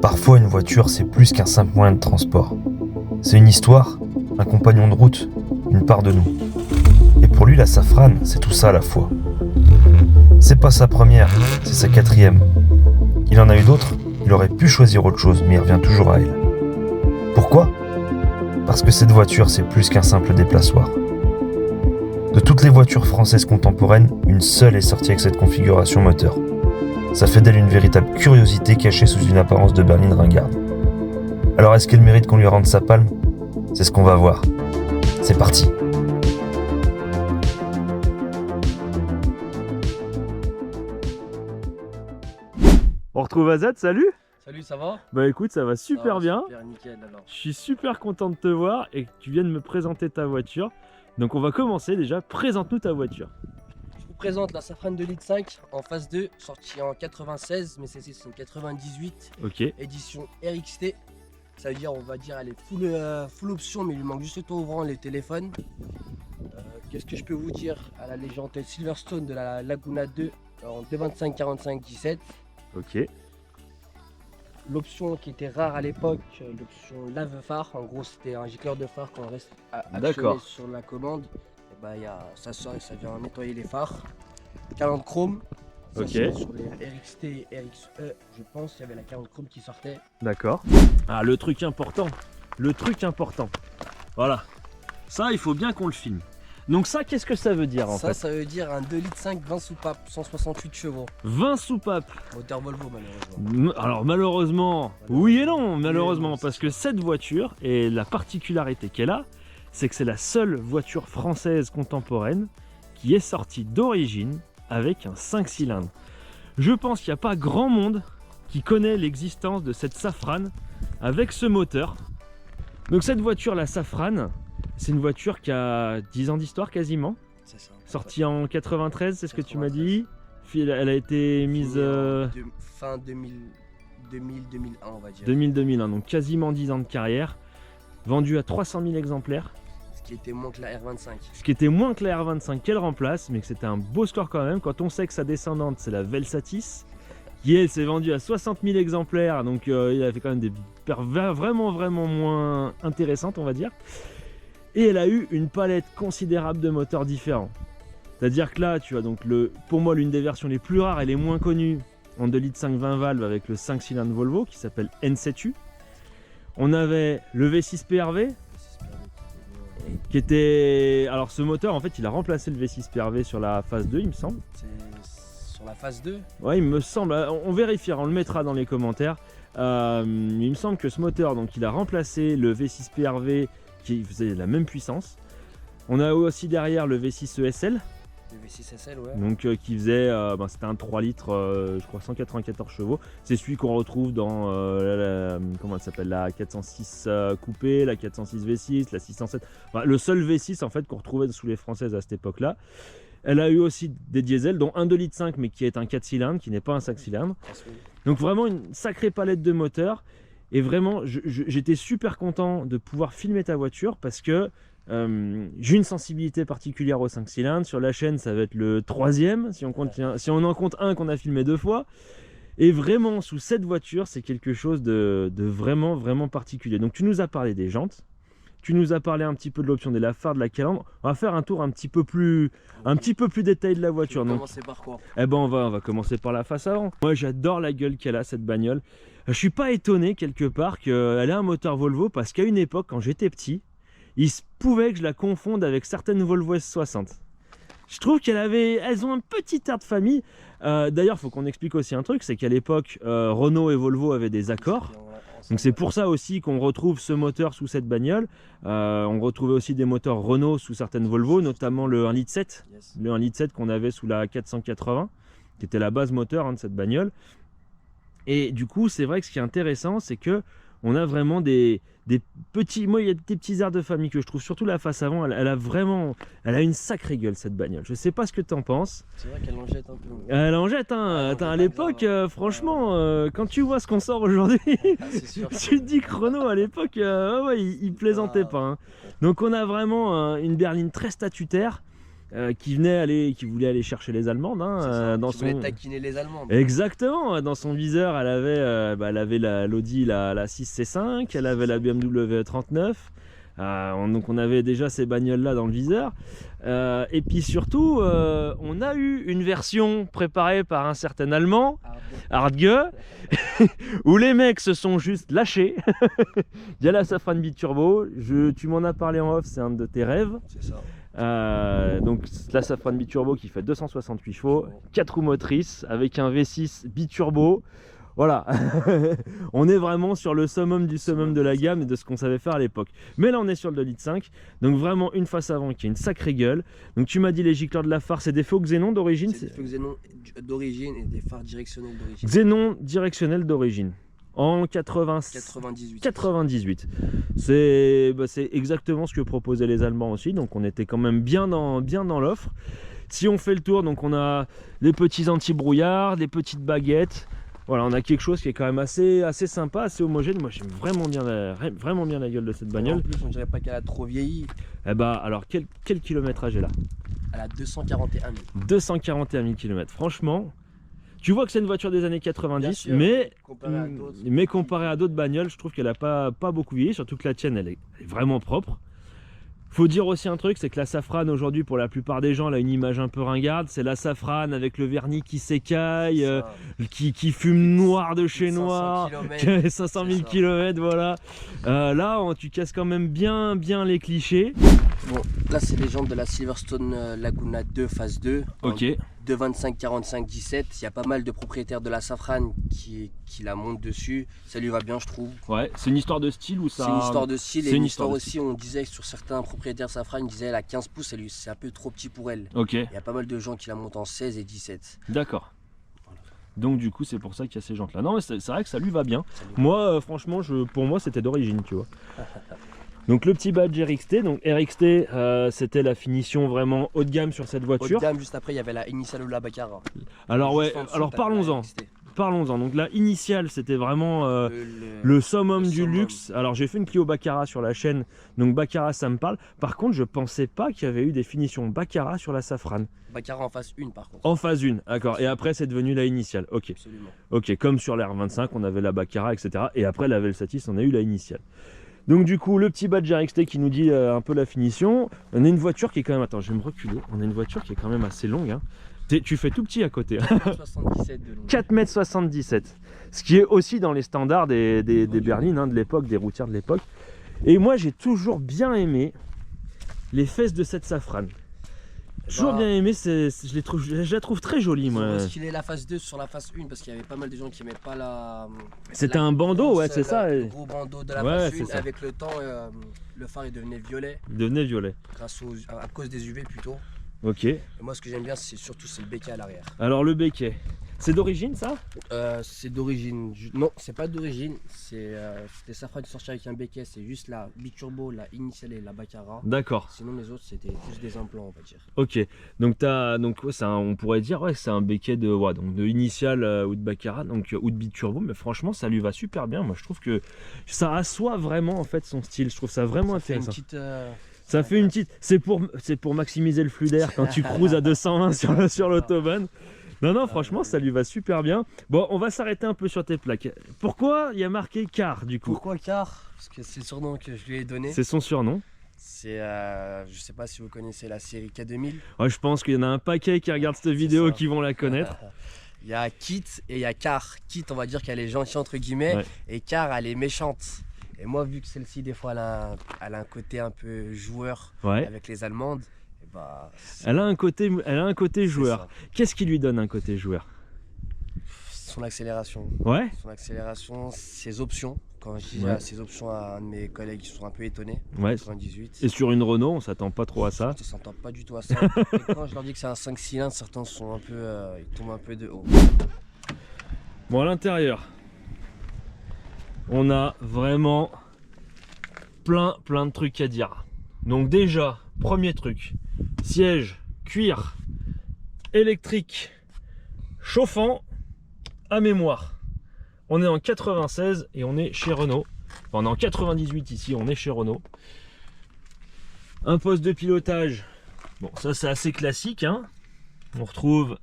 Parfois, une voiture, c'est plus qu'un simple moyen de transport. C'est une histoire, un compagnon de route, une part de nous. Et pour lui, la Safran, c'est tout ça à la fois. C'est pas sa première, c'est sa quatrième. Il en a eu d'autres, il aurait pu choisir autre chose, mais il revient toujours à elle. Pourquoi ? Parce que cette voiture, c'est plus qu'un simple déplaçoir. De toutes les voitures françaises contemporaines, une seule est sortie avec cette configuration moteur. Ça fait d'elle une véritable curiosité cachée sous une apparence de berline ringarde. Alors est-ce qu'elle mérite qu'on lui rende sa palme ? C'est ce qu'on va voir. C'est parti. On retrouve Azad, salut. Salut, ça va? Bah écoute, ça va super bien. Super nickel alors. Je suis super content de te voir et que tu viennes me présenter ta voiture. Donc on va commencer déjà, présente-nous ta voiture. Je vous présente la Safran 2,5 litres en phase 2, sortie en 96, mais celle-ci c'est une 98, Ok, édition RXT. Ça veut dire, on va dire, elle est full option, mais il lui manque juste le toit ouvrant, les téléphones. Qu'est-ce que je peux vous dire? Elle a les jantes Silverstone de la Laguna 2 en 225 45 17. ok, L'option qui était rare à l'époque, l'option lave-phare, en gros c'était un gicleur de phare qu'on reste D'accord. actionné sur la commande. Et bah, ça sort et ça vient nettoyer les phares. Calandre chrome. Ça, Ok. c'est sur les RXT et RXE, je pense, il y avait la calandre chrome qui sortait. d'accord. Ah, le truc important. Voilà. Ça, il faut bien qu'on le filme. Donc ça, qu'est-ce que ça veut dire en fait? Ça veut dire un 2,5 litres 20 soupapes, 168 chevaux. 20 soupapes. Moteur Volvo malheureusement. Alors malheureusement, oui et non, malheureusement, Oui, parce c'est que ça. cette voiture, et la particularité qu'elle a, c'est que c'est la seule voiture française contemporaine qui est sortie d'origine avec un 5 cylindres. Je pense qu'il n'y a pas grand monde qui connaît l'existence de cette Safran avec ce moteur. Donc cette voiture, la Safran, c'est une voiture qui a 10 ans d'histoire quasiment, C'est ça. sortie en 93, c'est ce que tu m'as 93. dit. Elle a été mise... Fin 2000-2001 on va dire. 2000-2001, donc quasiment 10 ans de carrière, vendu à 300 000 exemplaires, Ce qui était moins que la R25. ce qui était moins que la R25 qu'elle remplace, mais que c'était un beau score quand même, quand on sait que sa descendante c'est la Velsatis, qui elle s'est vendue à 60 000 exemplaires, donc il a fait quand même des paires vraiment moins intéressantes on va dire, et elle a eu une palette considérable de moteurs différents. C'est-à-dire que là, tu as donc pour moi l'une des versions les plus rares et les moins connues en 2 litres 5 20 valves avec le 5 cylindres Volvo qui s'appelle N7U. On avait le V6 PRV qui était... Alors ce moteur en fait il a remplacé le V6 PRV sur la phase 2 il me semble. C'est sur la phase 2. Ouais il me semble, on vérifiera, on le mettra dans les commentaires. Il me semble que ce moteur donc il a remplacé le V6 PRV qui faisait la même puissance. On a aussi derrière le V6 ESL. Le V6 SL, ouais. Donc qui faisait, c'était un 3 litres, je crois 194 chevaux. C'est celui qu'on retrouve dans comment elle s'appelle, la 406 coupé, la 406 V6, la 607. Enfin, le seul V6 en fait qu'on retrouvait sous les françaises à cette époque-là. Elle a eu aussi des diesels, dont un 2 litres 5 mais qui est un 4 cylindres, qui n'est pas un 5 cylindres. Donc vraiment une sacrée palette de moteurs. Et vraiment, j'étais super content de pouvoir filmer ta voiture parce que j'ai une sensibilité particulière aux 5 cylindres. Sur la chaîne, ça va être le 3e, si on en compte un qu'on a filmé 2 fois. Et vraiment, sous cette voiture, c'est quelque chose de vraiment particulier. Donc tu nous as parlé des jantes, tu nous as parlé un petit peu de l'option des laves-phares, de la calandre. On va faire un tour un petit peu plus détaillé de la voiture. On va Donc, commencer par quoi? eh ben on va commencer par la face avant. Moi j'adore la gueule qu'elle a cette bagnole. Je suis pas étonné quelque part qu'elle ait un moteur Volvo parce qu'à une époque quand j'étais petit, il se pouvait que je la confonde avec certaines Volvo S60. Je trouve elles ont un petit air de famille. D'ailleurs, il faut qu'on explique aussi un truc, c'est qu'à l'époque, Renault et Volvo avaient des accords. Donc c'est pour ça aussi qu'on retrouve ce moteur sous cette bagnole. On retrouvait aussi des moteurs Renault sous certaines Volvo, notamment le 1,7 litre. Yes. Le 1,7 litre qu'on avait sous la 480, qui était la base moteur de cette bagnole. Et du coup, c'est vrai que ce qui est intéressant, c'est que on a vraiment des petits... Moi, il y a des petits airs de famille que je trouve, surtout la face avant, elle a une sacrée gueule cette bagnole. Je sais pas ce que tu en penses. C'est vrai qu'elle en jette un peu. Elle en jette, hein. Attends, à l'époque, franchement, quand tu vois ce qu'on sort aujourd'hui, C'est sûr. tu te dis que Renault à l'époque, ouais, il plaisantait pas. Hein. Donc on a vraiment une berline très statutaire. qui voulait aller chercher les Allemandes. Hein, qui voulait taquiner les Allemandes. Exactement, dans son viseur, elle avait l'Audi la 6C5, elle avait la BMW 39. Donc on avait déjà ces bagnoles là dans le viseur, et puis surtout on a eu une version préparée par un certain Allemand, Hardge, où les mecs se sont juste lâchés. Il y a la Safran biturbo, tu m'en as parlé en off, c'est un de tes rêves. C'est ça. Donc la Safran biturbo qui fait 268 chevaux, 4 roues motrices avec un V6 biturbo. Voilà, on est vraiment sur le summum du summum de la gamme et de ce qu'on savait faire à l'époque. Mais là on est sur le 2,5 litres, donc vraiment une face avant qui a une sacrée gueule. Donc tu m'as dit les gicleurs de la phare, c'est des faux xénon d'origine? C'est des faux xénon d'origine et des phares directionnels d'origine. Xénon directionnel d'origine. En 98. C'est exactement ce que proposaient les Allemands aussi, donc on était quand même bien dans l'offre. Si on fait le tour, donc on a les petits anti-brouillards, des petites baguettes. Voilà, on a quelque chose qui est quand même assez sympa, assez homogène. Moi j'aime vraiment bien la gueule de cette bagnole. En plus on dirait pas qu'elle a trop vieilli. Eh bah alors quel kilométrage est là? Elle a 241 000. 241 000 km. Franchement, tu vois que c'est une voiture des années 90, sûr, mais comparé à d'autres bagnoles, je trouve qu'elle n'a pas beaucoup vieilli, surtout que la tienne elle est vraiment propre. Faut dire aussi un truc, c'est que la Safran aujourd'hui, pour la plupart des gens, elle a une image un peu ringarde. C'est la Safran avec le vernis qui s'écaille, qui fume noir de chez noir, 500 000 km, voilà. Là, tu casses quand même bien les clichés. Bon, là c'est les jantes de la Silverstone Laguna 2 phase 2. Ok. 2,25, 45, 17. Il y a pas mal de propriétaires de la Safran qui la montent dessus. Ça lui va bien, je trouve. Ouais, c'est une histoire de style ou ça? C'est une histoire de style et une une histoire aussi. On disait que sur certains propriétaires Safran, ils disaient elle a 15 pouces, c'est un peu trop petit pour elle. Ok. Il y a pas mal de gens qui la montent en 16 et 17. D'accord. Voilà. Donc du coup, c'est pour ça qu'il y a ces jantes là. Non, mais c'est vrai que ça lui va bien. Moi, franchement, pour moi, c'était d'origine, tu vois. Donc le petit badge RXT, donc RXT c'était la finition vraiment haut de gamme sur cette voiture. Haut de gamme, juste après il y avait la Initial ou la Baccarat. Alors ouais, alors parlons-en. Donc la initiale c'était vraiment le summum du luxe. Alors j'ai fait une Clio Baccarat sur la chaîne, donc Baccarat ça me parle. Par contre je pensais pas qu'il y avait eu des finitions Baccarat sur la Safran. Baccarat en phase 1 par contre. En phase 1, d'accord. Et après c'est devenu la initiale, ok. Absolument. Ok, comme sur la R25 on avait la Baccarat, etc. Et après la Velsatis on a eu la initiale. Donc du coup le petit badge RXT qui nous dit un peu la finition. On a une voiture qui est quand même, attends je vais me reculer, on a une voiture qui est quand même assez longue, hein. Tu fais tout petit à côté. 4,77 de long. 4,77 m, ce qui est aussi dans les standards des berlines hein, de l'époque, des routières de l'époque. Et moi j'ai toujours bien les fesses de cette Safran. Toujours bien aimé, je la trouve très jolie moi. Parce qu'il est la phase 2 sur la phase 1 parce qu'il y avait pas mal de gens qui n'aimaient pas la... C'était un bandeau, ouais c'est ça. Le gros bandeau de la phase 1, avec le temps le phare il devenait violet. Il devenait violet. À cause des UV plutôt. Ok. Et moi ce que j'aime bien c'est surtout le béquet à l'arrière. Alors le béquet, c'est d'origine ça? C'est d'origine, non c'est pas d'origine, c'est des Safran qui sortent avec un béquet, c'est juste la biturbo, la initiale et la Baccarat. D'accord. Sinon les autres c'était plus des implants on va dire. Ok, donc ouais, on pourrait dire ouais c'est un béquet de initiale ou de Baccarat, donc ou de biturbo, mais franchement ça lui va super bien. Moi je trouve que ça assoit vraiment en fait son style, je trouve ça vraiment intéressant. Ça fait une petite, c'est pour maximiser le flux d'air quand tu cruises à 220 sur l'autobahn. Non, franchement, ça lui va super bien. Bon, on va s'arrêter un peu sur tes plaques. Pourquoi il y a marqué Car du coup? Pourquoi Car? Parce que c'est le surnom que je lui ai donné. C'est son surnom. C'est, je sais pas si vous connaissez la série K2000. Ouais, je pense qu'il y en a un paquet qui regardent cette vidéo qui vont la connaître. Il y a Kit et il y a Car. Kit, on va dire qu'elle est gentille entre guillemets, et Car, elle est méchante. Et moi, vu que celle-ci, des fois, elle a un côté un peu joueur avec les Allemandes. Bah, elle a un côté joueur. Qu'est-ce qui lui donne un côté joueur? Son accélération. Ouais. Son accélération, ses options. Quand je dis ses options à un de mes collègues qui sont un peu étonnés. Ouais. 98. Et sur une Renault, on s'attend pas trop à ça. On s'attend pas du tout à ça. Et quand je leur dis que c'est un 5 cylindres, certains sont un peu, ils tombent un peu de haut. Bon, à l'intérieur, on a vraiment plein de trucs à dire. Donc déjà, premier truc, siège cuir électrique chauffant à mémoire. On est en 96 et on est chez Renault. Enfin, on est en 98 ici, on est chez Renault. Un poste de pilotage, Bon, ça c'est assez classique, hein. On retrouve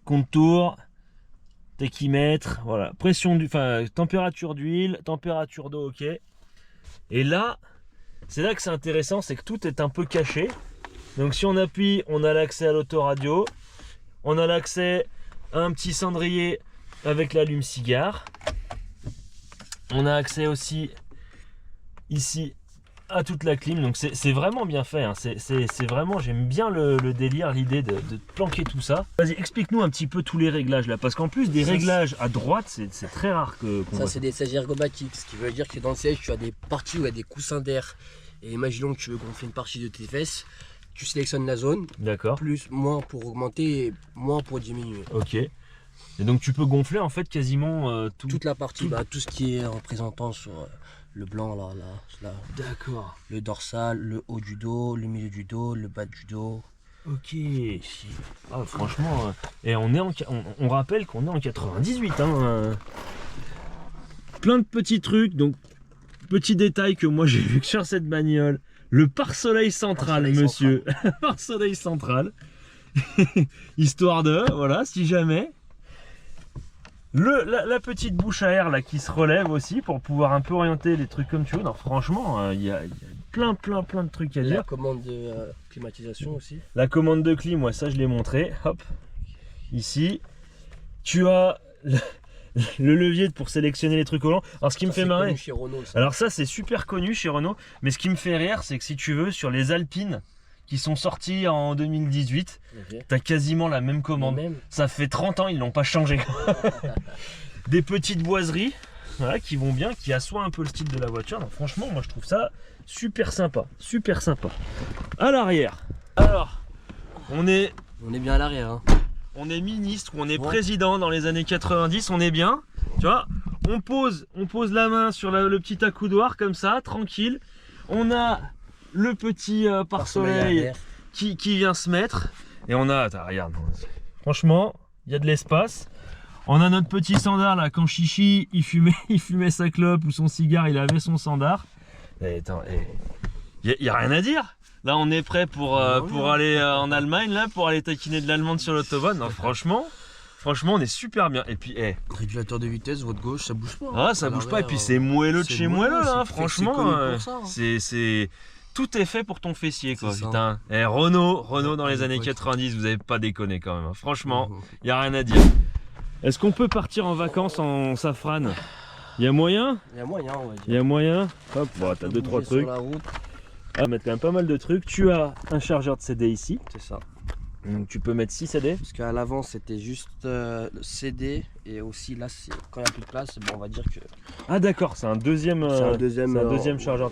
contour, tachymètre, voilà, pression du, enfin température d'huile, température d'eau, ok. Et là, c'est là que c'est intéressant, c'est que tout est un peu caché. Donc si on appuie, on a l'accès à l'autoradio, on a l'accès à un petit cendrier avec l'allume-cigare. On a accès aussi ici à toute la clim, donc c'est vraiment bien fait, hein. C'est vraiment, j'aime bien le délire, l'idée de planquer tout ça. Vas-y, explique-nous un petit peu tous les réglages là, parce qu'en plus des réglages à droite, c'est très rare qu'on Ça, c'est des sièges ergomatiques, ce qui veut dire que dans le siège, tu as des parties où il y a des coussins d'air. Et imaginons que tu veux gonfler une partie de tes fesses, tu sélectionnes la zone, D'accord. plus, moins pour augmenter, et moins pour diminuer. Ok. Et donc tu peux gonfler en fait quasiment Toute la partie, tout ce qui est représentant sur le blanc, là. D'accord. Le dorsal, le haut du dos, le milieu du dos, le bas du dos. Ok. Ah, franchement, et on rappelle qu'on est en 98, hein. Plein de petits trucs, donc petit détail que moi j'ai vu que sur cette bagnole, le pare-soleil central, monsieur. Pare-soleil central. Histoire de, voilà, si jamais. La petite bouche à air là qui se relève aussi pour pouvoir un peu orienter les trucs comme tu veux. Non, franchement, il y a plein de trucs à dire. La commande de climatisation aussi. La commande de clim, moi ça je l'ai montré. Hop, ici, tu as le levier pour sélectionner les trucs au long. Alors ce qui me fait marrer, chez Renault, ça. alors ça c'est super connu chez Renault, mais ce qui me fait rire, c'est que si tu veux, sur les Alpines qui sont sortis en 2018, Okay. t'as quasiment la même commande. Même. Ça fait 30 ans, ils l'ont pas changé. Des petites boiseries, voilà, qui vont bien, qui assoient un peu le style de la voiture. Donc franchement, moi je trouve ça super sympa, super sympa. À l'arrière, alors, on est bien à l'arrière. Hein. on est ministre ou on est président dans les années 90, on est bien. Tu vois, on pose la main sur le petit accoudoir comme ça, tranquille. On a le petit pare-soleil qui vient se mettre. Et on a, attends, regarde, franchement, il y a de l'espace. On a notre petit sandar là, quand Chichi il fumait sa clope ou son cigare, il avait son sandar. Et attends, il y a rien à dire. Là, on est prêt pour aller en Allemagne, là, pour aller taquiner de l'allemande sur l'autobahn. Non, franchement, on est super bien. Et puis, régulateur de vitesse, votre gauche, ça bouge pas. Hein. Ah, ça bouge pas. Et puis, c'est moelleux de chez moelleux, là, franchement. C'est tout est fait pour ton fessier, quoi. Putain. Renault dans les années 90, vous avez pas déconné quand même. Hein. Franchement, il n'y a rien à dire. Est-ce qu'on peut partir en vacances en safrane? Il y a moyen? Il y a moyen, on va dire. Il y a moyen. Hop, bon, t'as 2-3 trucs. On va mettre quand même pas mal de trucs. Tu as un chargeur de CD ici. C'est ça. Donc tu peux mettre 6 CD. Parce qu'à l'avant c'était juste CD et aussi là quand il n'y a plus de place, bon, on va dire que... Ah d'accord, c'est un deuxième chargeur de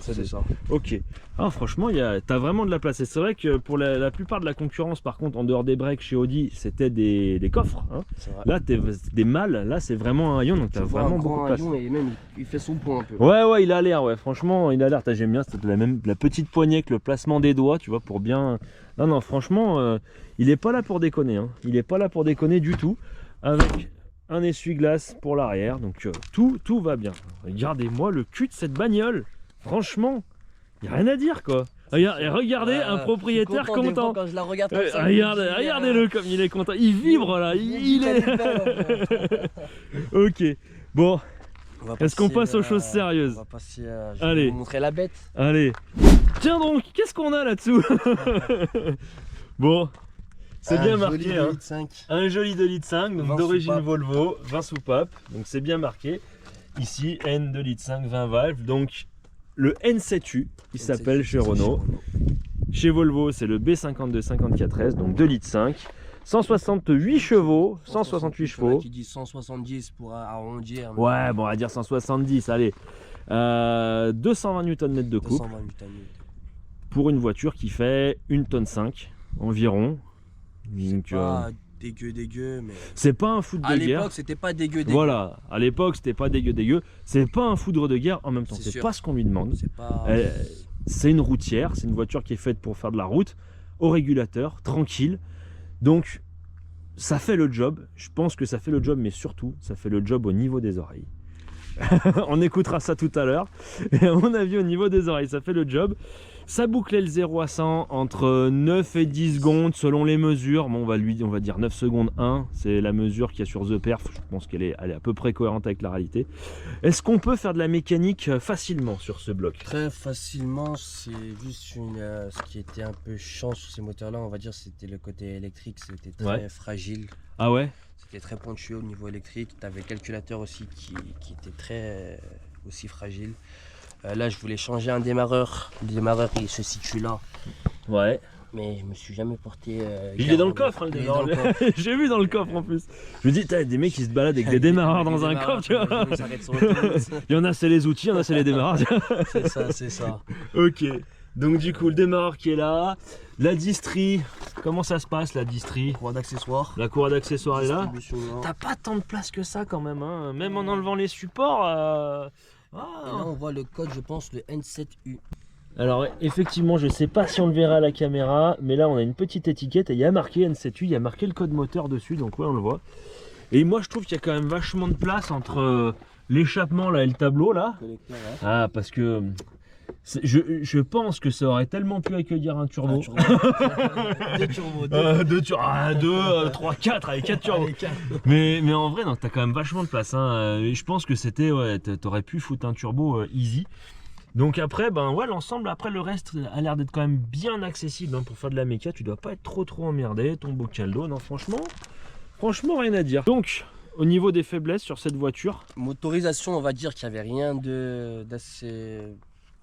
CD. C'est ça. Ok. Ah franchement, t'as vraiment de la place. Et c'est vrai que pour la plupart de la concurrence, par contre, en dehors des breaks chez Audi, c'était des coffres. Hein. Là, des malles. Là, c'est vraiment un haillon, donc t'as vraiment beaucoup de place. Et même il fait son point un peu. Ouais, il a l'air. Ouais, franchement, il a l'air. J'aime bien. C'est la petite poignée avec le placement des doigts, tu vois, pour bien. Non, franchement, il est pas là pour déconner. Hein. Il est pas là pour déconner du tout. Avec un essuie-glace pour l'arrière, donc tout va bien. Regardez-moi le cul de cette bagnole. Franchement. Il n'y a rien à dire quoi. Regardez un propriétaire content. Quand je la regarde comme ça, regardez-le comme il est content. Il vibre là. Il est. Ok. Bon. Est-ce qu'on passe aux choses sérieuses? On va passer je vais vous montrer la bête. Allez. Tiens donc, qu'est-ce qu'on a là-dessous? Bon. C'est bien marqué. Hein. Un joli 2,5 litres, donc d'origine Volvo, 20 soupapes. Donc c'est bien marqué. Ici, N 2,5 litres, 20 valves. Donc le N7U, il s'appelle chez Renault. Chez Volvo, c'est le B5254S, donc 2,5 litres, 168 chevaux, 168 chevaux. Qui dit 170 pour arrondir. Ouais, bon, on va dire 170, allez. 220 Nm de couple. 220 Nm. Pour une voiture qui fait 1,5 tonne environ. Donc, pas dégueu, mais... C'est pas un foudre de guerre. À l'époque, c'était pas dégueu. Voilà, à l'époque, c'était pas dégueu. C'est pas un foudre de guerre, en même temps, c'est pas ce qu'on lui demande. C'est une routière, c'est une voiture qui est faite pour faire de la route, au régulateur, tranquille. Donc, ça fait le job. Je pense que ça fait le job, mais surtout, ça fait le job au niveau des oreilles. On écoutera ça tout à l'heure. Et à mon avis, au niveau des oreilles, ça fait le job. Ça bouclait le 0 à 100 entre 9 et 10 secondes selon les mesures. Bon, on va dire 9 secondes 1, c'est la mesure qu'il y a sur The Perf. Je pense qu'elle est à peu près cohérente avec la réalité. Est-ce qu'on peut faire de la mécanique facilement sur ce bloc? Très facilement, c'est juste ce qui était un peu chiant sur ces moteurs-là, on va dire, c'était le côté électrique, c'était très fragile. Ah ouais? C'était très pointueux au niveau électrique. Tu avais le calculateur aussi qui était très aussi fragile. Là, je voulais changer un démarreur. Le démarreur, il se situe là. Ouais. Mais je me suis jamais porté. Il est dans le coffre, hein, le démarreur. J'ai vu dans le coffre en plus. Je me dis, t'as des mecs qui se baladent avec des démarreurs dans un coffre, tu vois. Il y en a, c'est les outils, il y en a, c'est les démarreurs. C'est ça, c'est ça. Ok. Donc, du coup, le démarreur qui est là. La distrie, comment ça se passe la distrie? Courroie d'accessoires. La courroie d'accessoires est là. Là. T'as pas tant de place que ça quand même, hein. Même en enlevant les supports. Et là, on voit le code, je pense, le N7U. Alors effectivement, je sais pas si on le verra à la caméra, mais là on a une petite étiquette et il y a marqué N7U, il y a marqué le code moteur dessus, donc ouais, on le voit. Et moi je trouve qu'il y a quand même vachement de place entre l'échappement là et le tableau là. Connecteur, ouais. Ah, parce que je pense que ça aurait tellement pu accueillir un turbo. Deux turbos, 3, 4 avec 4 turbos. Mais en vrai, t'as quand même vachement de place. Hein. Je pense que c'était, ouais, t'aurais pu foutre un turbo easy. Donc après, ben ouais, l'ensemble, après le reste a l'air d'être quand même bien accessible hein, pour faire de la méca. Tu dois pas être trop emmerdé. Ton bocal d'eau, non, franchement, rien à dire. Donc, au niveau des faiblesses sur cette voiture, motorisation, on va dire qu'il n'y avait rien d'assez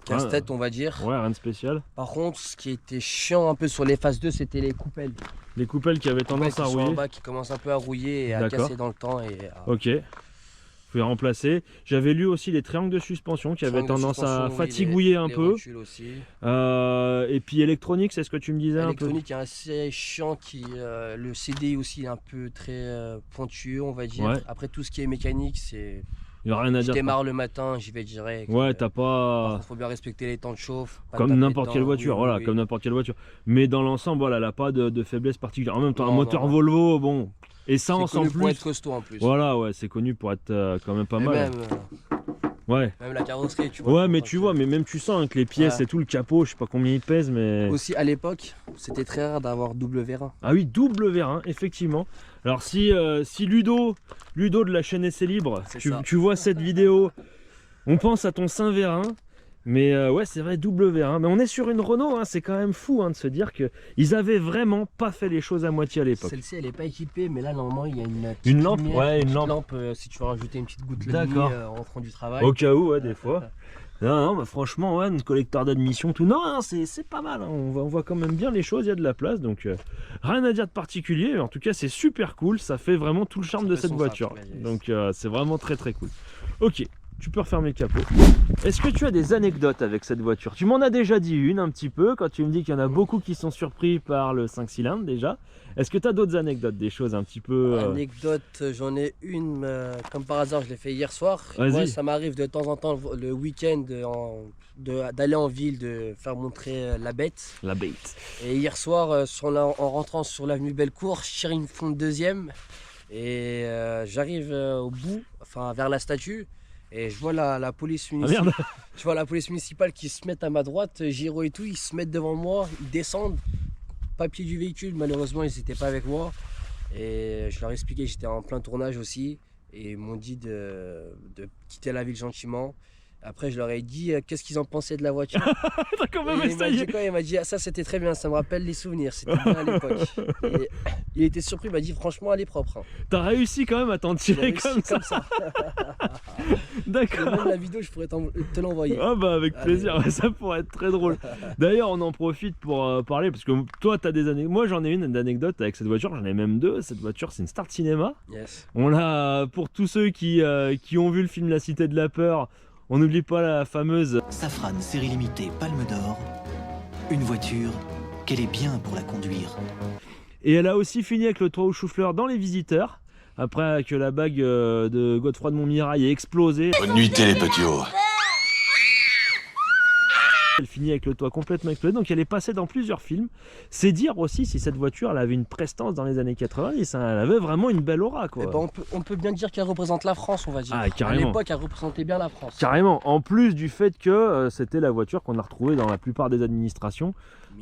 casse-tête, on va dire. Ouais, rien de spécial. Par contre, ce qui était chiant un peu sur les phases 2, c'était les coupelles. Les coupelles qui avaient tendance à rouiller. En bas, qui commencent un peu à rouiller et à casser dans le temps. Ok. Faut les remplacer. J'avais lu aussi les triangles de suspension qui avaient tendance à fatigouiller un peu. Aussi. Et puis électronique, c'est ce que tu me disais un peu. L'électronique est assez chiant, le CDI aussi est un peu très pointueux, on va dire. Ouais. Après tout ce qui est mécanique, c'est. Il n'y a rien à dire. Je démarre le matin, j'y vais direct. Ouais, t'as pas. Il faut bien respecter les temps de chauffe. Comme n'importe quelle voiture, voilà, comme n'importe quelle voiture. Mais dans l'ensemble, voilà, elle n'a pas de faiblesse particulière. En même temps, un moteur Volvo, bon. Essence en plus. Pour être costaud en plus. Voilà, ouais, c'est connu pour être quand même pas mal. Même la carrosserie, tu vois. Ouais, mais tu vois, mais même tu sens que les pièces et tout, le capot, je sais pas combien il pèse, mais. Aussi à l'époque, c'était très rare d'avoir double vérin. Ah oui, double vérin, effectivement. Alors si Ludo de la chaîne Essai Libre, tu vois cette vidéo, on pense à ton Saint-Vérin. Mais ouais, c'est vrai, double vérin. Mais on est sur une Renault, hein, c'est quand même fou hein, de se dire qu'ils avaient vraiment pas fait les choses à moitié à l'époque. Celle-ci, elle n'est pas équipée, mais là, normalement, il y a une lampe. Lumière, ouais, une lampe. Si tu veux rajouter une petite goutte la nuit en rentrant du travail. Au cas où, ouais, des fois. Non, bah, franchement, ouais, un collecteur d'admission, tout. Non, c'est pas mal. Hein. On voit quand même bien les choses, il y a de la place. Donc, rien à dire de particulier. En tout cas, c'est super cool. Ça fait vraiment tout le charme de cette voiture. Donc, c'est vraiment très cool. Ok. Tu peux refermer le capot. Est-ce que tu as des anecdotes avec cette voiture? Tu m'en as déjà dit une un petit peu, quand tu me dis qu'il y en a beaucoup qui sont surpris par le 5 cylindres déjà. Est-ce que tu as d'autres anecdotes, des choses un petit peu... Anecdote, j'en ai une, comme par hasard, je l'ai fait hier soir. Moi, ça m'arrive de temps en temps, le week-end, d'aller en ville, de faire montrer la bête. La bête. Et hier soir, en rentrant sur l'avenue Bellecour, je tire une fonte deuxième. Et j'arrive au bout, enfin vers la statue. Et je vois la police municipale. Je vois la police municipale qui se met à ma droite, Giro et tout, ils se mettent devant moi, ils descendent. Papier du véhicule, malheureusement ils n'étaient pas avec moi. Et je leur ai expliqué que j'étais en plein tournage aussi. Et ils m'ont dit de quitter la ville gentiment. Après je leur ai dit qu'est-ce qu'ils en pensaient de la voiture. T'as quand même essayé. Il m'a dit ça c'était très bien, ça me rappelle les souvenirs, c'était bien à l'époque. Il était surpris, il m'a dit franchement elle est propre. Hein. T'as réussi quand même à t'en tirer comme ça. D'accord. Même la vidéo je pourrais te l'envoyer. Ah bah avec plaisir, ouais, ça pourrait être très drôle. D'ailleurs on en profite pour parler parce que toi t'as des anecdotes. Moi j'en ai une d'anecdote avec cette voiture, j'en ai même deux. Cette voiture c'est une Start Cinéma. Yes. On l'a pour tous ceux qui ont vu le film La Cité de la Peur. On n'oublie pas la fameuse Safran série limitée Palme d'Or, une voiture qu'elle est bien pour la conduire. Et elle a aussi fini avec le toit au chou-fleur dans Les Visiteurs, après que la bague de Godefroy de Montmirail ait explosé. Bonne nuitée les petits hauts. Elle finit avec le toit complètement explosé, donc elle est passée dans plusieurs films. C'est dire aussi si cette voiture elle avait une prestance dans les années 90, hein, elle avait vraiment une belle aura quoi. Eh ben, on peut bien dire qu'elle représente la France, on va dire. Ah, À carrément. l'époque, elle représentait bien la France. Carrément, en plus du fait que c'était la voiture qu'on a retrouvée dans la plupart des administrations.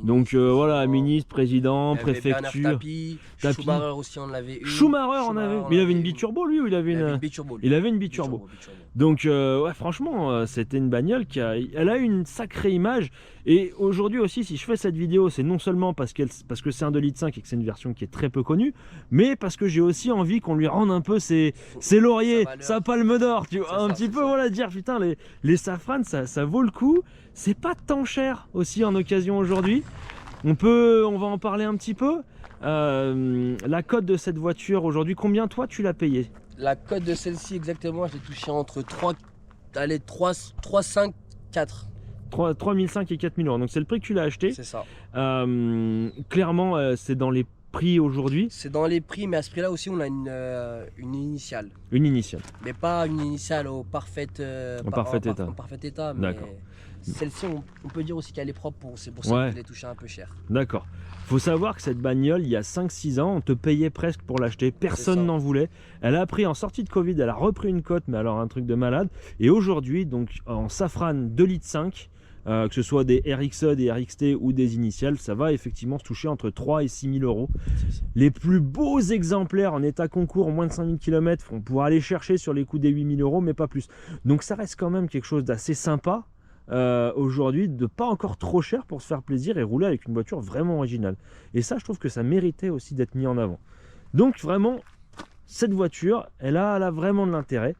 Donc voilà, ministre, président, il y avait Bernard préfecture. Tapie, Tapie. Schumacher aussi, on l'avait eu. Schumacher en avait. Mais il avait une biturbo lui ou il avait Il avait une. une biturbo. lui. Il avait une biturbo. Biturbo. Donc ouais, franchement, c'était une bagnole elle a une sacrée image. Et aujourd'hui aussi, si je fais cette vidéo, c'est non seulement parce que c'est un 2,5 litres et que c'est une version qui est très peu connue, mais parce que j'ai aussi envie qu'on lui rende un peu ses lauriers, sa palme d'or, tu vois, un petit peu, voilà, dire putain, les Safran, ça vaut le coup. C'est pas tant cher aussi en occasion aujourd'hui. On va en parler un petit peu. La cote de cette voiture aujourd'hui, combien toi tu l'as payé? La cote de celle-ci exactement, j'ai touché entre 3, 5, 4. 3005 et 4000 euros, donc c'est le prix que tu l'as acheté. C'est ça. Clairement, c'est dans les prix aujourd'hui. C'est dans les prix, mais à ce prix-là aussi, on a une initiale. Une initiale. Mais pas une initiale au parfait, état. En parfait état, mais D'accord. celle-ci, on peut dire aussi qu'elle est propre, c'est pour ça Ouais. que je l'ai touché un peu cher. D'accord. Faut savoir que cette bagnole, il y a 5-6 ans, on te payait presque pour l'acheter. Personne ça. n'en voulait. Elle a pris en sortie de Covid, elle a repris une cote, mais alors un truc de malade. Et aujourd'hui, donc en Safran 2,5 litres, que ce soit des RXE, des RXT ou des initiales, ça va effectivement se toucher entre 3 et 6 000 euros. Les plus beaux exemplaires en état concours, moins de 5000 km, on pourra aller chercher sur les coups des 8 000 euros, mais pas plus. Donc ça reste quand même quelque chose d'assez sympa. Aujourd'hui, de pas encore trop cher pour se faire plaisir et rouler avec une voiture vraiment originale. Et ça, je trouve que ça méritait aussi d'être mis en avant. Donc vraiment, cette voiture, elle a vraiment de l'intérêt.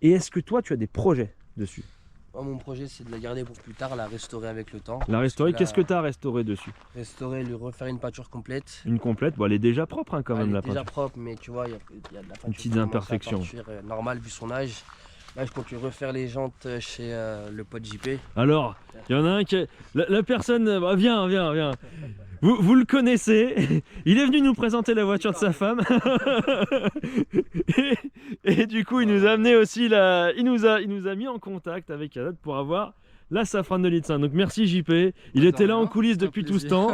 Et est-ce que toi, tu as des projets dessus? Moi, mon projet, c'est de la garder pour plus tard, la restaurer avec le temps. La restaurer, Là, qu'est-ce que tu as restauré dessus? Restaurer, lui refaire une peinture complète. Une complète, bon, elle est déjà propre hein, quand même Elle la est déjà peinture. propre, mais tu vois, il y a de la peinture. petite qui commence à imperfection. partir, normale vu son âge. Là, je compte lui refaire les jantes chez le pote JP. Alors, il y en a un qui... La personne... bah, viens. Vous le connaissez, il est venu nous présenter la voiture de sa femme. et du coup, il nous a amené aussi il nous a mis en contact avec Haddad pour avoir la Safran 2,5 litres. Donc merci JP. Il était là en coulisses depuis tout ce temps,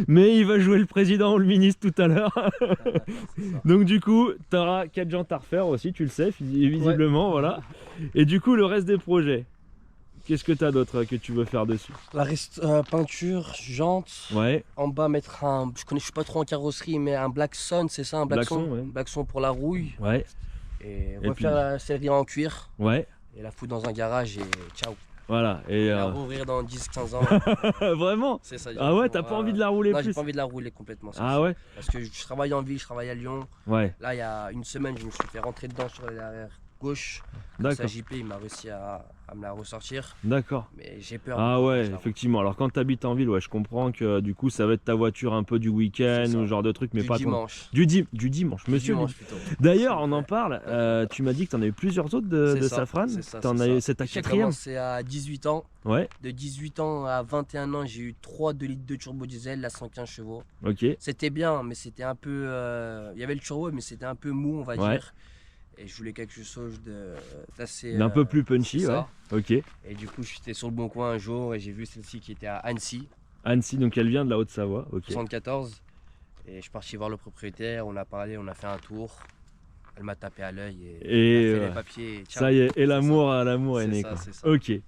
mais il va jouer le président ou le ministre tout à l'heure. Donc du coup, tu auras 4 jantes à refaire aussi, tu le sais, visiblement, voilà. Et du coup, le reste des projets, qu'est-ce que tu as d'autre que tu veux faire dessus? La peinture, jantes. Ouais. En bas, mettre un. Je suis pas trop en carrosserie, mais un Black Sun, c'est ça, un Black Sun, ouais. Black Sun pour la rouille. Ouais. Et Et refaire puis- la sellerie en cuir. Ouais. Et la foutre dans un garage et ciao. Voilà. Et La rouvrir dans 10-15 ans. vraiment? C'est ça. Ah ouais, t'as pas envie de la rouler Non, j'ai plus? pas envie de la rouler complètement. ça, Ah c'est- ouais? Parce que je travaille en ville, je travaille à Lyon. Ouais. Là, il y a une semaine, je me suis fait rentrer dedans sur l'arrière gauche. Ça, D'accord. JP, il m'a réussi à me la ressortir. D'accord. Mais j'ai peur. Ah ouais, Je la- effectivement. Alors quand tu habites en ville, ouais, je comprends que du coup ça va être ta voiture un peu du week-end C'est ça. ou ce genre de truc, mais Du pas ton- dimanche. Du dimanche, monsieur. Dimanche, plutôt. D'ailleurs, on en parle. Tu m'as dit que tu en as eu plusieurs autres de C'est ça, Safran. c'est ça, T'en c'est as eu, ça. c'est ta J'ai quatrième. commencé à 18 ans. Ouais. De 18 ans à 21 ans, j'ai eu 3 2 litres de turbo diesel, la 115 chevaux. Ok. C'était bien, mais c'était un peu. Il y avait le turbo, mais c'était un peu mou, on va Ouais. dire. Et je voulais quelque chose d'assez. Un peu plus punchy, c'est ouais. ça. Ok. Et du coup, j'étais sur le bon coin un jour et j'ai vu celle-ci qui était à Annecy, Annecy, donc elle vient de la Haute-Savoie. Ok. 74. Et je suis parti voir le propriétaire, on a parlé, on a fait un tour. Elle m'a tapé à l'œil et, Et on a fait ouais. les papiers. Et ciao. Ça y est, et C'est l'amour est C'est né. ça, Quoi. c'est ça. Ok. Et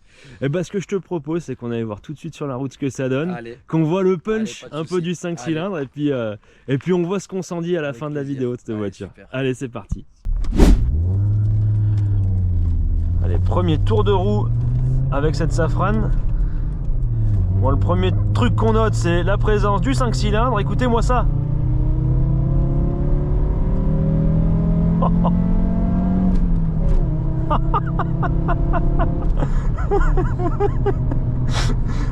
ben ce que je te propose, c'est qu'on aille voir tout de suite sur la route ce que ça donne. Allez. Qu'on voit le punch Allez, pas de un peu soucis. du 5 Allez. cylindres et puis on voit ce qu'on s'en dit à la Avec fin de la plaisir. vidéo de cette Allez, voiture. super. Allez, c'est parti. Allez, premier tour de roue avec cette Safran. Bon, le premier truc qu'on note, c'est la présence du 5 cylindres. Écoutez-moi ça.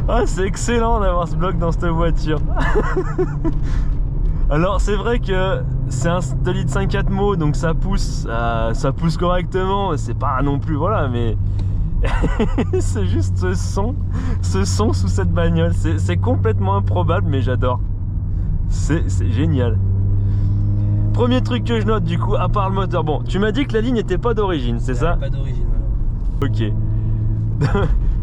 Ah, c'est excellent d'avoir ce bloc dans cette voiture. Alors c'est vrai que c'est un 2 litres 5.4 mots, donc ça pousse correctement, c'est pas non plus, voilà, mais c'est juste ce son sous cette bagnole, c'est complètement improbable, mais j'adore. C'est génial. Premier truc que je note du coup, à part le moteur, bon, tu m'as dit que la ligne n'était pas d'origine, c'est ça? Pas d'origine. Voilà. Ok.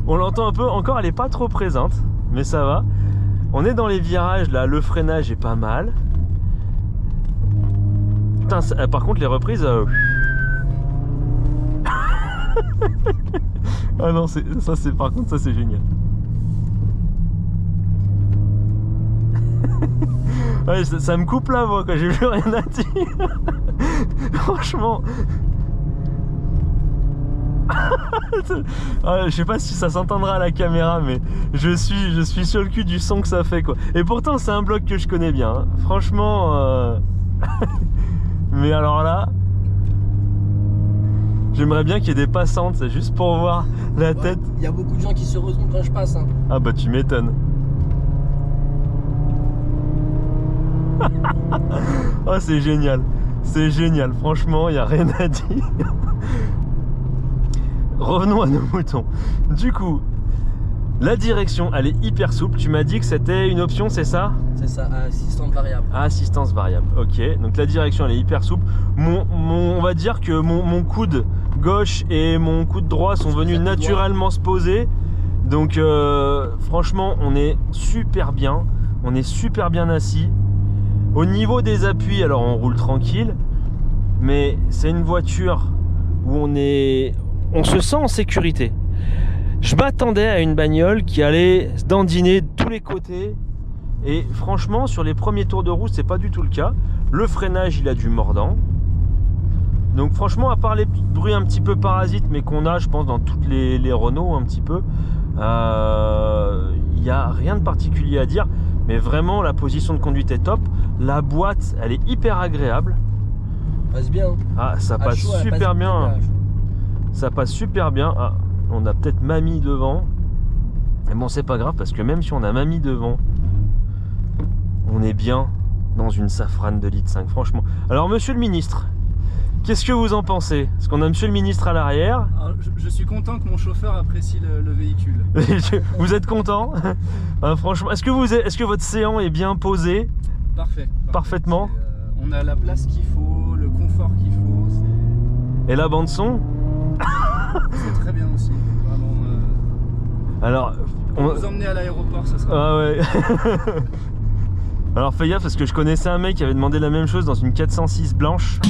On l'entend un peu, encore elle est pas trop présente, mais ça va. On est dans les virages là, le freinage est pas mal. Putain, par contre les reprises... ah non, par contre ça c'est génial. Ouais, ça me coupe la voix quand j'ai plus rien à dire. Franchement. Je sais pas si ça s'entendra à la caméra, mais je suis sur le cul du son que ça fait quoi. Et pourtant c'est un bloc que je connais bien, hein. Franchement mais alors là j'aimerais bien qu'il y ait des passantes, c'est juste pour voir la tête. Il y a beaucoup de gens qui se retournent quand je passe, hein. Ah bah tu m'étonnes. Oh c'est génial, franchement il n'y a rien à dire. Revenons à nos moutons. Du coup, la direction elle est hyper souple. Tu m'as dit que c'était une option, c'est ça? C'est ça, assistance variable. Assistance variable, ok. Donc la direction elle est hyper souple. On va dire que mon coude gauche et mon coude droit sont venus naturellement se poser. Donc franchement on est super bien. On est super bien assis. Au niveau des appuis, alors on roule tranquille. Mais c'est une voiture où on se sent en sécurité. Je m'attendais à une bagnole qui allait se dandiner de tous les côtés. Et franchement, sur les premiers tours de roue, c'est pas du tout le cas. Le freinage, il a du mordant. Donc franchement, à part les bruits un petit peu parasites, mais qu'on a, je pense, dans toutes les Renault un petit peu, il n'y a rien de particulier à dire. Mais vraiment, la position de conduite est top. La boîte, elle est hyper agréable. Passe bien. Ah, ça passe chaud, super passe bien. Ça passe super bien. Ah, on a peut-être mamie devant. Mais bon, c'est pas grave parce que même si on a mamie devant, on est bien dans une Safran 2,5 litres, franchement. Alors, monsieur le ministre, qu'est-ce que vous en pensez? Parce qu'on a monsieur le ministre à l'arrière. Je suis content que mon chauffeur apprécie le véhicule. Vous êtes content? Franchement, est-ce que votre séant est bien posé? Parfait. Parfaitement. On a la place qu'il faut, le confort qu'il faut. Et la bande son? C'est très bien aussi. Vraiment, alors, on vous emmener à l'aéroport, ça sera. Ah ouais. Alors fais gaffe parce que je connaissais un mec qui avait demandé la même chose dans une 406 blanche.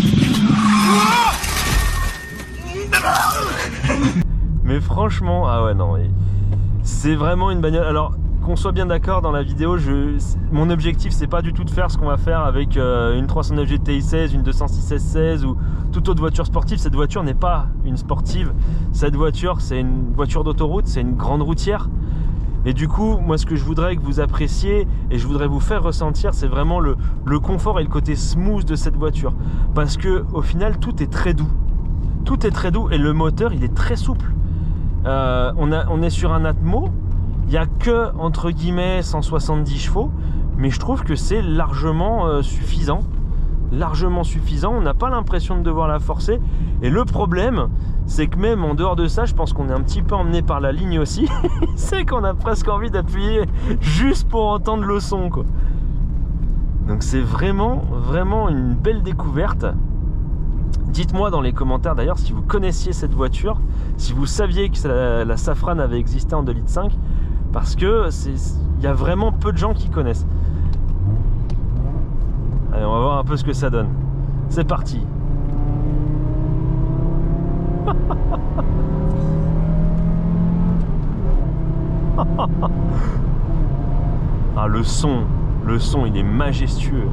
Mais franchement, ah ouais non, c'est vraiment une bagnole. Alors qu'on soit bien d'accord dans la vidéo, mon objectif c'est pas du tout de faire ce qu'on va faire avec une 309 GTI 16, une 206 S16 ou toute autre voiture sportive. Cette voiture n'est pas une sportive. Cette voiture c'est une voiture d'autoroute, c'est une grande routière. Et du coup, moi ce que je voudrais que vous appréciez et je voudrais vous faire ressentir, c'est vraiment le confort et le côté smooth de cette voiture. Parce que au final, tout est très doux. Tout est très doux et le moteur, il est très souple. On est sur un Atmo, il n'y a que, entre guillemets, 170 chevaux, mais je trouve que c'est largement suffisant. Largement suffisant, on n'a pas l'impression de devoir la forcer. Et le problème, c'est que même en dehors de ça, je pense qu'on est un petit peu emmené par la ligne aussi. C'est qu'on a presque envie d'appuyer juste pour entendre le son, quoi. Donc c'est vraiment, vraiment une belle découverte. Dites-moi dans les commentaires d'ailleurs si vous connaissiez cette voiture, si vous saviez que la Safran avait existé en 2,5 litres, parce que il y a vraiment peu de gens qui connaissent. Allez, on va voir un peu ce que ça donne. C'est parti. Ah, le son il est majestueux.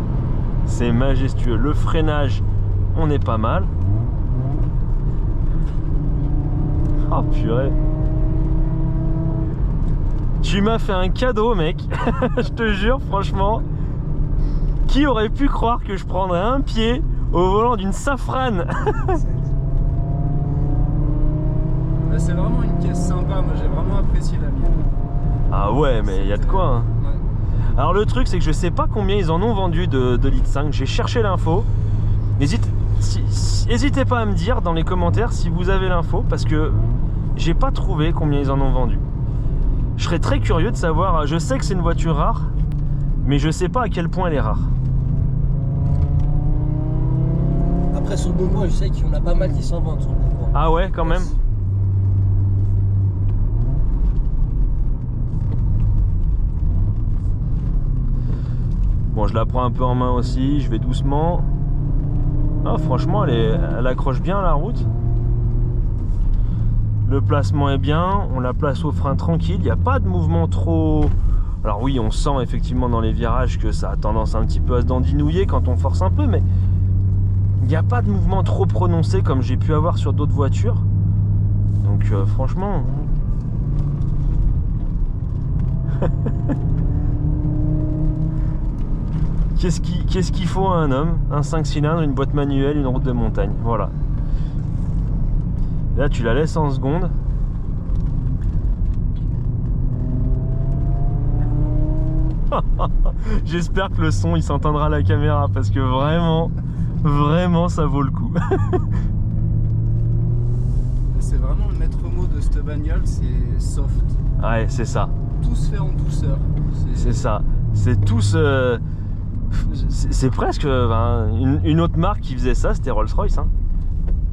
C'est majestueux. Le freinage, on est pas mal. Oh purée. Tu m'as fait un cadeau, mec. Je te jure, franchement. Qui aurait pu croire que je prendrais un pied au volant d'une Safran? C'est vraiment une caisse sympa, moi j'ai vraiment apprécié la mienne. Ah ouais, mais il y a de quoi, hein. Ouais. Alors le truc c'est que je sais pas combien ils en ont vendu de 2,5 litres. J'ai cherché l'info. N'hésitez pas à me dire dans les commentaires si vous avez l'info, parce que j'ai pas trouvé combien ils en ont vendu. Je serais très curieux de savoir. Je sais que c'est une voiture rare, mais je sais pas à quel point elle est rare. Après sur le bon coin, je sais qu'il y en a pas mal qui s'en vendent sur le bon coin. Ah ouais, quand même. Bon, je la prends un peu en main aussi, je vais doucement. Ah, franchement, elle accroche bien à la route. Le placement est bien, on la place au frein tranquille, il n'y a pas de mouvement trop... Alors oui, on sent effectivement dans les virages que ça a tendance un petit peu à se dandinouiller quand on force un peu, mais il n'y a pas de mouvement trop prononcé comme j'ai pu avoir sur d'autres voitures. Donc franchement... Qu'est-ce qu'il faut à un homme? Un 5 cylindres, une boîte manuelle, une route de montagne. Voilà. Là, tu la laisses en seconde. J'espère que le son il s'entendra à la caméra parce que vraiment ça vaut le coup. C'est vraiment le maître mot de cette bagnole, c'est soft. Ouais, c'est ça. Tout se fait en douceur. C'est ça. C'est tous. C'est presque une autre marque qui faisait ça, c'était Rolls-Royce. Hein.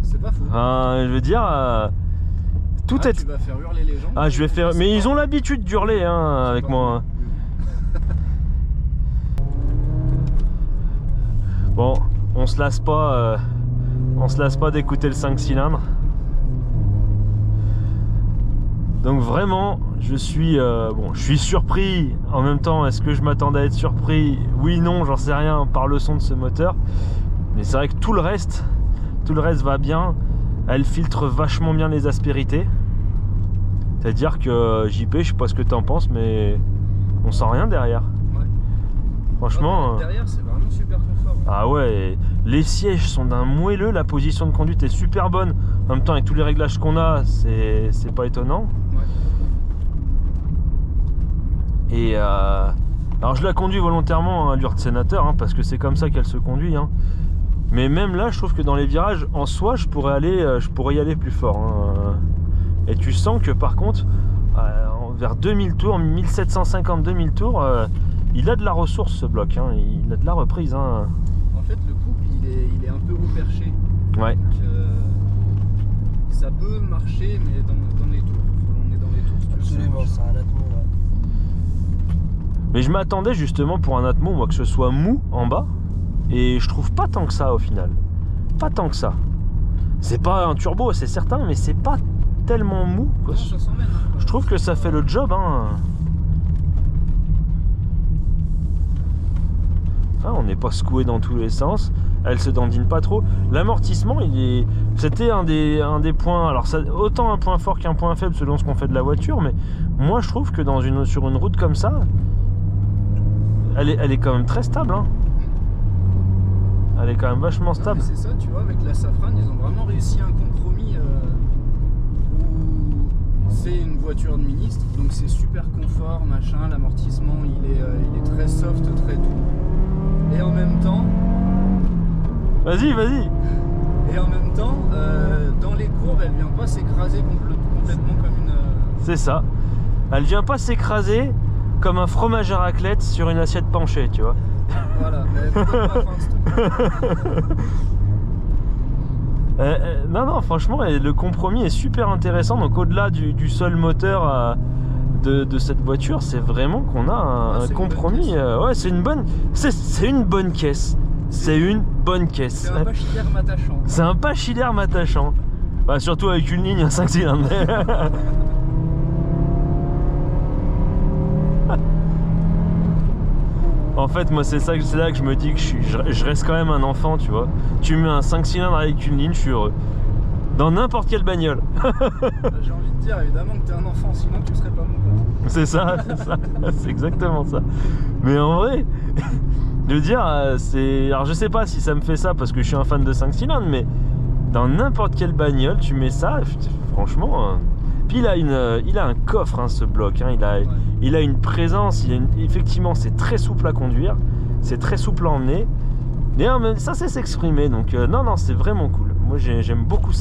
C'est pas faux. Je veux dire, tout est. Tu vas faire hurler les gens. Ah, je vais faire. Mais ils ont l'habitude d'hurler hein, avec moi. Hein. Bon, on se lasse pas d'écouter le 5 cylindres. Donc vraiment, je suis surpris. En même temps, est-ce que je m'attendais à être surpris? Oui, non, j'en sais rien par le son de ce moteur. Mais c'est vrai que tout le reste va bien. Elle filtre vachement bien les aspérités. C'est-à-dire que JP, je sais pas ce que t'en penses, mais on sent rien derrière. Ouais. Franchement. Derrière, c'est vraiment super confort. Ah ouais, les sièges sont d'un moelleux, la position de conduite est super bonne. En même temps, avec tous les réglages qu'on a, c'est pas étonnant. Ouais. Et alors je la conduis volontairement à allure de sénateur, hein, parce que c'est comme ça qu'elle se conduit. Hein. Mais même là, je trouve que dans les virages, en soi, je pourrais y aller plus fort. Hein. Et tu sens que par contre, vers 2000 tours, 1750-2000 tours, il a de la ressource ce bloc, hein. Il a de la reprise. Hein. En fait, le couple, il est un peu haut perché. Ouais. Donc, ça peut marcher, mais dans les tours. On est dans les tours, si tu le Absolument, sais. c'est un Atmo. Ouais. Mais je m'attendais justement pour un Atmo, moi, que ce soit mou en bas. Et je trouve pas tant que ça au final. Pas tant que ça. C'est pas un turbo, c'est certain, mais c'est pas tellement mou. Quoi. Non, ça s'emmène, hein, Je trouve que ça fait le job. Hein. Ah, on n'est pas secoué dans tous les sens. Elle se dandine pas trop. L'amortissement, c'était un des points. Alors, ça, autant un point fort qu'un point faible selon ce qu'on fait de la voiture, mais moi je trouve que sur une route comme ça, elle est quand même très stable. Hein. Elle est quand même vachement stable. C'est ça, tu vois, avec la Safran, ils ont vraiment réussi un compromis où c'est une voiture de ministre, donc c'est super confort, machin, l'amortissement il est très soft, très doux. Et en même temps... Vas-y. Et en même temps, dans les courbes, elle vient pas s'écraser complètement comme une... C'est ça. Elle vient pas s'écraser comme un fromage à raclette sur une assiette penchée, tu vois. Voilà, mais faut pas faim, s'il te plaît. Non, franchement, le compromis est super intéressant. Donc, au-delà du seul moteur de cette voiture, c'est vraiment qu'on a un compromis. Ouais, c'est une bonne caisse. C'est une bonne caisse. C'est un pachyderme attachant. C'est un pachyderme attachant. Bah, surtout avec une ligne, un 5 cylindres. En fait, moi, c'est là que je me dis que je reste quand même un enfant, tu vois. Tu mets un 5 cylindres avec une ligne, je suis heureux. Dans n'importe quelle bagnole. J'ai envie de dire, évidemment, que t'es un enfant, sinon tu serais pas mon pote. C'est ça. C'est exactement ça. Mais en vrai, je veux dire, alors je sais pas si ça me fait ça parce que je suis un fan de 5 cylindres, mais dans n'importe quelle bagnole, tu mets ça, franchement... Puis il a un coffre, hein, ce bloc. Hein. Il a une présence. Effectivement, c'est très souple à conduire. C'est très souple à emmener. Mais ça, c'est s'exprimer. Donc, non, c'est vraiment cool. Moi, j'aime beaucoup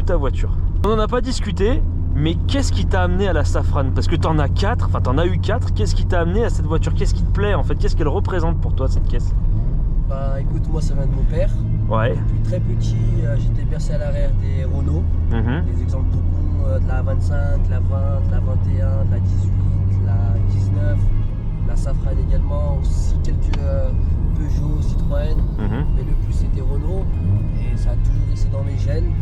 ta voiture. On n'en a pas discuté, mais qu'est-ce qui t'a amené à la Safran? Parce que t'en as eu 4. Qu'est-ce qui t'a amené à cette voiture? Qu'est-ce qui te plaît, en fait? Qu'est-ce qu'elle représente pour toi, cette caisse? Bah, écoute, moi, ça vient de mon père. Ouais. Depuis très petit, j'étais bercé à l'arrière des Renault. Des exemples tout cons, de la 25, de la 20, de la 21, de la 18, de la 19, de la Safran également, aussi quelques Peugeot, Citroën, mais le plus c'était Renault, et ça a toujours resté dans mes gènes.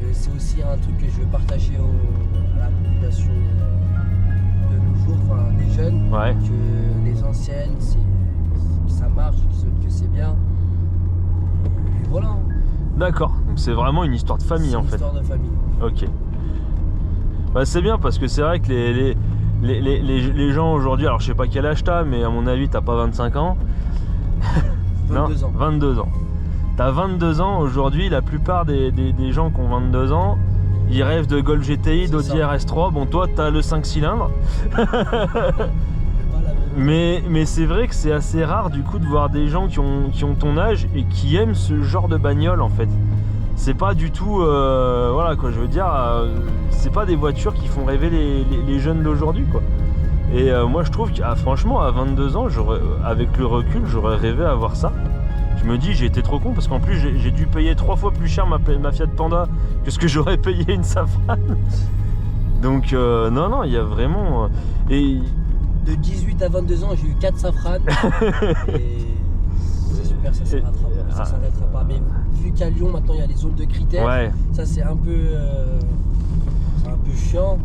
Et c'est aussi un truc que je veux partager à la population de nos jours, enfin des jeunes, Ouais. que les anciennes, que ça marche, que c'est bien. Et voilà. D'accord, donc c'est vraiment une histoire de famille C'est en une fait. histoire de famille. Ok. Bah, c'est bien parce que c'est vrai que les gens aujourd'hui, alors je sais pas quel âge t'as, mais à mon avis t'as pas 25 ans. 22 ans. 22 ans. T'as 22 ans aujourd'hui, la plupart des gens qui ont 22 ans, ils rêvent de Golf GTI, C'est d'Audi ça. RS3. Bon, toi t'as le 5 cylindres. Pas la même. Mais c'est vrai que c'est assez rare du coup de voir des gens qui ont ton âge et qui aiment ce genre de bagnole en fait. C'est pas du tout, voilà quoi, je veux dire, c'est pas des voitures qui font rêver les jeunes d'aujourd'hui quoi. Et moi je trouve que franchement à 22 ans, avec le recul, j'aurais rêvé à avoir ça. Je me dis j'ai été trop con parce qu'en plus j'ai dû payer 3 fois plus cher ma Fiat Panda que ce que j'aurais payé une Safran. Donc non, il y a vraiment... et De 18 à 22 ans, j'ai eu 4 Safran. Et j'espère que ça s'arrêtera pas. Mais vu qu'à Lyon, maintenant, il y a les zones de critères, ouais. ça c'est un peu chiant.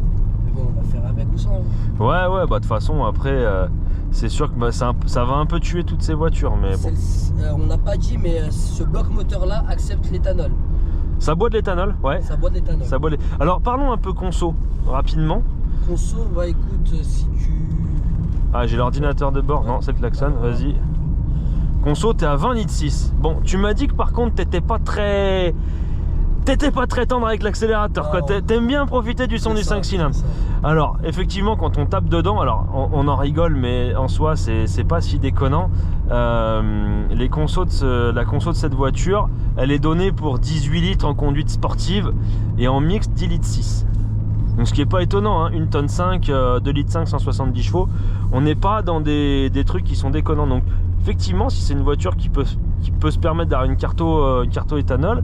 Mais bon, on va faire avec ou sans. Ouais, bah de toute façon, après, c'est sûr que ça va un peu tuer toutes ces voitures, mais bon. On n'a pas dit, mais ce bloc moteur-là accepte l'éthanol. Ça boit de l'éthanol, ouais. Ça boit de l'éthanol. Ça boit Alors, parlons un peu conso, rapidement. Conso, bah écoute, si tu... Ah, j'ai l'ordinateur de bord, non, c'est le klaxon, vas-y. Conso, t'es à 20 litres 6. Bon, tu m'as dit que par contre, t'étais pas très tendre avec l'accélérateur, quoi. T'aimes bien profiter du son du 5 cylindres. Alors, effectivement, quand on tape dedans, alors on en rigole, mais en soi, c'est pas si déconnant. La conso de cette voiture, elle est donnée pour 18 litres en conduite sportive et en mixte 10 litres 6. Donc, ce qui est pas étonnant, hein, 1 tonne 5, 2 litres 5, 170 chevaux. On n'est pas dans des trucs qui sont déconnants. Donc, effectivement, si c'est une voiture qui peut se permettre d'avoir une carto éthanol,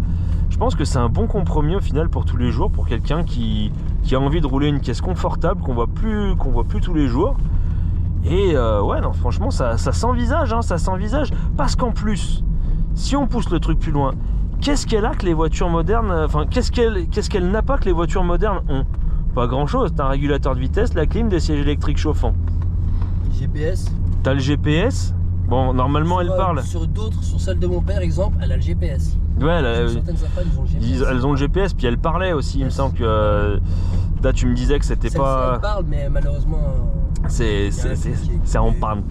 je pense que c'est un bon compromis au final pour tous les jours, pour quelqu'un qui a envie de rouler une caisse confortable qu'on voit plus tous les jours. Et ouais, non, franchement, ça s'envisage, hein, ça s'envisage. Parce qu'en plus, si on pousse le truc plus loin, qu'est-ce qu'elle a que les voitures modernes, enfin, qu'est-ce qu'elle n'a pas que les voitures modernes ont? Pas grand-chose. T'as un régulateur de vitesse, la clim, des sièges électriques chauffants. GPS. T'as le GPS. Bon, normalement, elle parle. Sur celle de mon père, exemple, elle a le GPS. Ouais, Certaines Safran, ils ont le GPS. elles ont le GPS, puis elle parlait aussi. Il me semble que là, tu me disais que c'était pas. Elle parle, mais malheureusement. C'est en panne.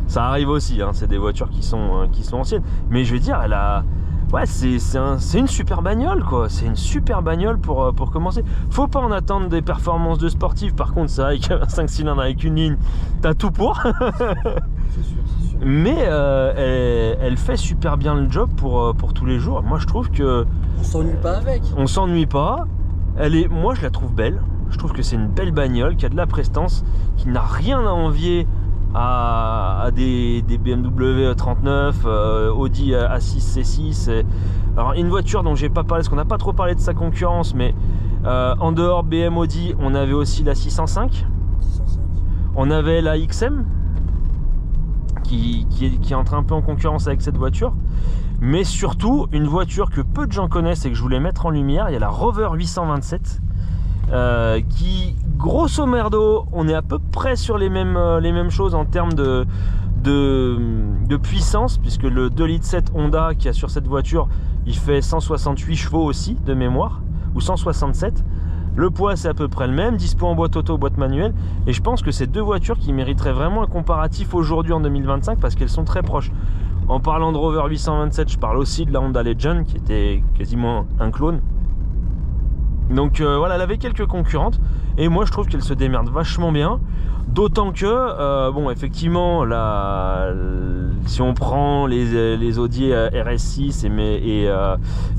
Ça arrive aussi. Hein, c'est des voitures qui sont anciennes. Mais je veux dire, elle a. Ouais, c'est une super bagnole, quoi. C'est une super bagnole pour commencer. Faut pas en attendre des performances de sportifs. Par contre, c'est vrai qu'un 5 cylindres avec une ligne, t'as tout pour. C'est sûr. Mais elle fait super bien le job pour tous les jours. Moi, je trouve que On s'ennuie pas avec. on s'ennuie pas. Moi, je la trouve belle. Je trouve que c'est une belle bagnole qui a de la prestance, qui n'a rien à envier à des BMW 39, Audi A6 C6. Alors, une voiture dont j'ai pas parlé, parce qu'on n'a pas trop parlé de sa concurrence, mais en dehors BM Audi, on avait aussi la 605. 605. On avait la XM qui entre un peu en concurrence avec cette voiture. Mais surtout, une voiture que peu de gens connaissent et que je voulais mettre en lumière, il y a la Rover 827 qui, grosso merdo, on est à peu près sur les mêmes choses en termes de puissance, puisque le 2,7 litres Honda qui a sur cette voiture, il fait 168 chevaux aussi de mémoire, ou 167. Le poids, c'est à peu près le même, dispo en boîte auto, boîte manuelle. Et je pense que c'est deux voitures qui mériteraient vraiment un comparatif aujourd'hui en 2025 parce qu'elles sont très proches. En parlant de Rover 827, je parle aussi de la Honda Legend qui était quasiment un clone. Donc voilà, elle avait quelques concurrentes et moi je trouve qu'elle se démerde vachement bien. D'autant que, bon, effectivement, si on prend les Audi RS6 et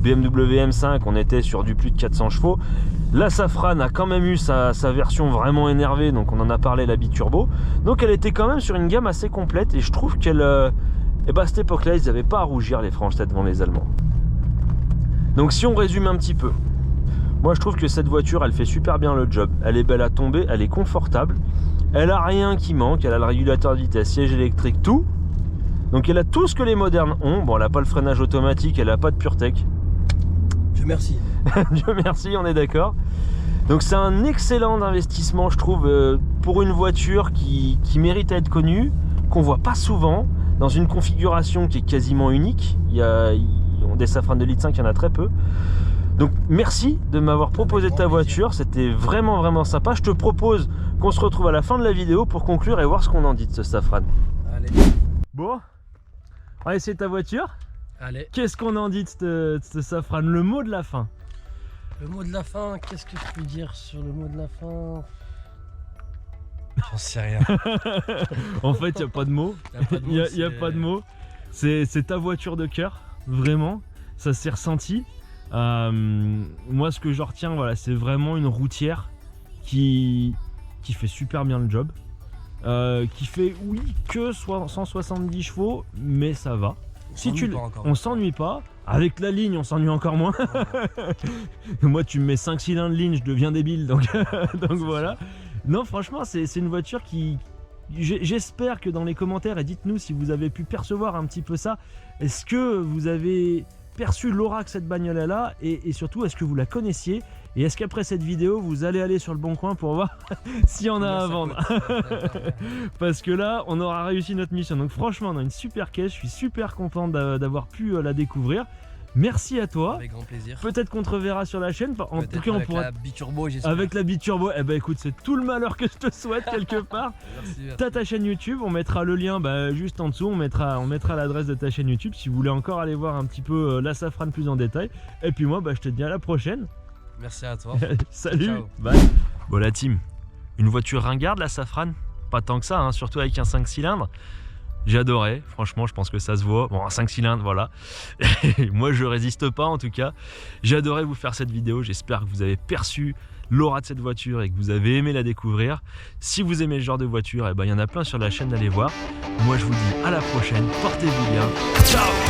BMW M5, on était sur du plus de 400 chevaux. La Safran a quand même eu sa version vraiment énervée, donc on en a parlé, la biturbo. Donc elle était quand même sur une gamme assez complète et je trouve qu'elle... et bah à cette époque-là, ils n'avaient pas à rougir les franches têtes devant les Allemands. Donc si on résume un petit peu, moi je trouve que cette voiture, elle fait super bien le job. Elle est belle à tomber, elle est confortable. Elle a rien qui manque, elle a le régulateur de vitesse, siège électrique, tout. Donc elle a tout ce que les modernes ont. Bon, elle n'a pas le freinage automatique, elle n'a pas de PureTech. Dieu merci. Dieu merci, on est d'accord. Donc c'est un excellent investissement, je trouve, pour une voiture qui mérite à être connue, qu'on voit pas souvent, dans une configuration qui est quasiment unique. Des Safran 2,5 litres, il y en a très peu. Donc merci de m'avoir proposé ta voiture, c'était vraiment sympa. Je te propose qu'on se retrouve à la fin de la vidéo pour conclure et voir ce qu'on en dit de ce Safran. Allez. Bon, on va essayer ta voiture. Allez. Qu'est-ce qu'on en dit de ce Safran? Le mot de la fin. Le mot de la fin, qu'est-ce que je peux dire sur le mot de la fin? J'en sais rien. En fait, il n'y a pas de mots. Il n'y a pas de mots. C'est ta voiture de cœur, vraiment. Ça s'est ressenti. Moi, ce que je retiens, voilà, c'est vraiment une routière qui fait super bien le job. Qui fait, oui, que 170 chevaux, mais ça va. On s'ennuie pas. Avec la ligne, on s'ennuie encore moins. Moi, tu me mets 5 cylindres de ligne, je deviens débile. Donc voilà. Non, franchement, c'est une voiture qui... J'espère que dans les commentaires, et dites-nous si vous avez pu percevoir un petit peu ça. Est-ce que vous avez perçu l'aura que cette bagnole elle a, et surtout, est-ce que vous la connaissiez? Et est-ce qu'après cette vidéo, vous allez aller sur le Bon Coin pour voir s'il y en a à vendre? Parce que là, on aura réussi notre mission. Donc franchement, on a une super caisse. Je suis super content d'avoir pu la découvrir. Merci à toi. Avec grand plaisir. Peut-être qu'on te reverra sur la chaîne. En tout cas, on pourra... la biturbo, j'espère. Avec la biturbo. Eh ben écoute, c'est tout le malheur que je te souhaite quelque part. Merci. T'as ta chaîne YouTube, on mettra le lien juste en dessous, on mettra l'adresse de ta chaîne YouTube si vous voulez encore aller voir un petit peu la Safran plus en détail. Et puis moi, je te dis à la prochaine. Merci à toi. Salut. Ciao. Bye. Bon la team, une voiture ringarde la Safran, pas tant que ça, hein, surtout avec un 5 cylindres. J'ai adoré, franchement je pense que ça se voit. Bon, un 5 cylindres, voilà. Moi je résiste pas en tout cas. J'ai adoré vous faire cette vidéo, j'espère que vous avez perçu l'aura de cette voiture et que vous avez aimé la découvrir. Si vous aimez ce genre de voiture, il y en a plein sur la chaîne, allez voir. Moi je vous dis à la prochaine, portez-vous bien. Ciao.